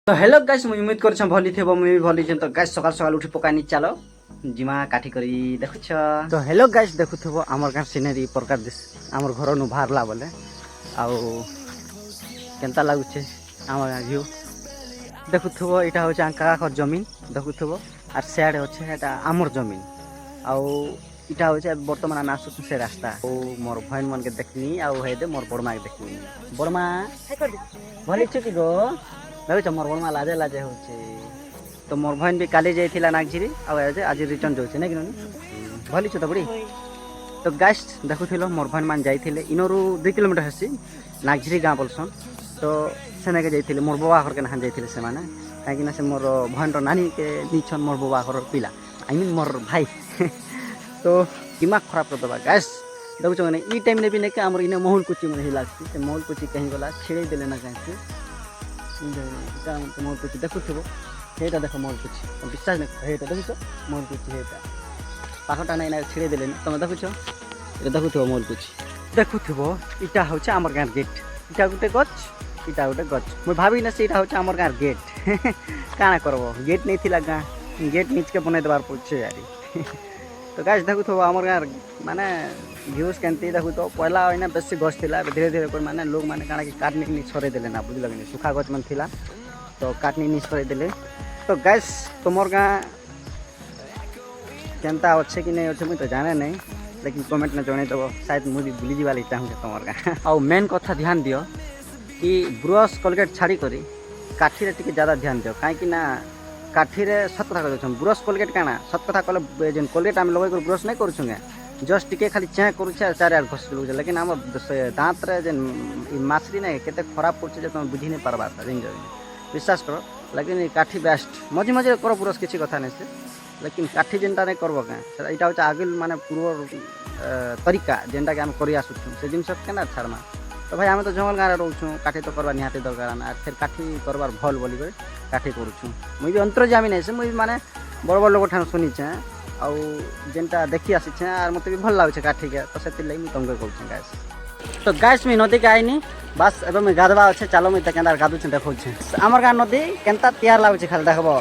तो hello guys मुझे उम्मीद कर भली थे मुझे भी भली तो गाइस सकाल सकाल उठी पकानी चलो जिमा काठी करी देखुछ। तो हेलो गाइस देखुथबो हमर गां सिनेरी प्रकार दिस हमर घर नु बाहरला बोले आउ केनता लागुचे हमर गां व्यू देखुथबो। एटा होचे अंका का जमीन देखुथबो आर सेड होचे एटा हमर जमीन आउ इटा होचे वर्तमान आना आसु से रास्ता ओ मोर भयन मन के देखनी आउ हेदे मोर बड़मा के देखनी बड़मा भली छकी गो देखो मोर बड़मा लाजे लाजे होचे। तो मोर बहन भी काली जाइथिला नागझिरी आज रिटर्न जाउछे नै कि भली छ त बड़ी। तो गाइस देखुथिलो मोर बहन मान जाइथिले इनरु 2 किलोमीटर हसी नागझिरी गां बोलसन। तो सेने के जाइथिले मोर बबा घर के नहान जाइथिले से माने काहे कि ना से मोर बहन रो नानी के निछन मोर बबा घर पिला आई मीन मोर भाई तो दिमाग खराब कर दबा गाइस देखुछ ने ई टाइम ने भी ने के हमर इने महल कुची मन हिलासी से महल कुची कहीं गला छेड़े देले ना काहे मोर कुची देखुथबो हेटा देखो मोर कुची विश्वास नै हेटा देखुछ मोर कुची हेटा पाखटा नै ना छेड़े देले ना तमे देखुछ ए देखुथबो मोर कुची देखुथबो इटा होचे हमर गां गेट इटा गुटे गछ इटा गुटे गछ म भाबी ना से इटा होचे हमर गां गेट काना करबो गेट नै थिला गां गेट नीच के बनै दबार पुछे यारी। तो गाइस देखुथबो हमर गां माने व्यूज केनती देखु तो पहला होइना बेसी गछ थिला धीरे धीरे कोइ माने लोग माने काना कि काटनी नि छोरे देले ना बुझ लगनी सुखा गछ मन थिला तो काटनी नि छोरे देले। तो गाइस तुमर गां केनता अच्छे कि नहीं अच्छे मुझे तो जाने नहीं लेकिन कमेंट में जणे दबो शायद मुझे भूली जीवाली चाहूँ तुमर गां आउ मेन कथा ध्यान दियो कि ब्रश कोलगेट छाड़ी करी काठी रे टिके ज्यादा ध्यान दियो काहे कि ना काठी रे सत कथा कहछन ब्रश कोलगेट काना सत कथा कहले जेन कोलगेट हम लगै कर ब्रश नहीं करूछुगे जस्ट टिके खाली चे करूछे चार यार घस लुछ लेकिन हम दांत रे जेन माछरी नहीं केते खराब पड़छे जे तुम बुझी नहीं पारबा विश्वास करो। लेकिन काठी बेस्ट मझे मझे करो ब्रश किसी कथा नहीं से लेकिन काठी जेनटा नहीं करबो का इटा होचे आगे माने पूर्व तरीका जेनटा के हम करि आसुछु से जिन सब केना छाड़मा। तो भाई हम तो जंगल गाँव रोचु काठी तो करवा निहाती दरकार ना फिर काठी करबार भल बोली कर काठी करूछु मुई भी अंतर्जामी नहीं से मुई माने बड़ बड़ लोग ठान सुनी छे आउ जेनटा देखि आसी छे आर मते भी भल लागछे काठी के तो सेति लई मु तंगे कहू गाइस। तो गाइस मी नदी के आइनी बस एबे मैं गाधवा अच्छे चलो मैं केंदा गाधु छे देखौ छे हमर गाँ नदी केनता तैयार लागछे खाली देखबो।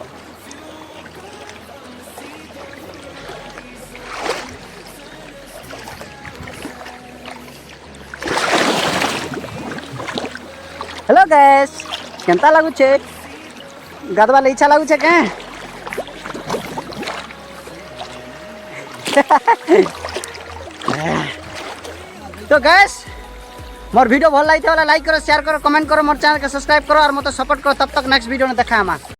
हेलो गाइस केनता लागु छे गाधवा ले इच्छा लागु छे के तो गाइस मोर वीडियो भल लागिथे वाला लाइक करो शेयर करो कमेंट करो मोर चैनल के सब्सक्राइब करो और मते सपोर्ट करो तब तक नेक्स्ट वीडियो में देखा हम।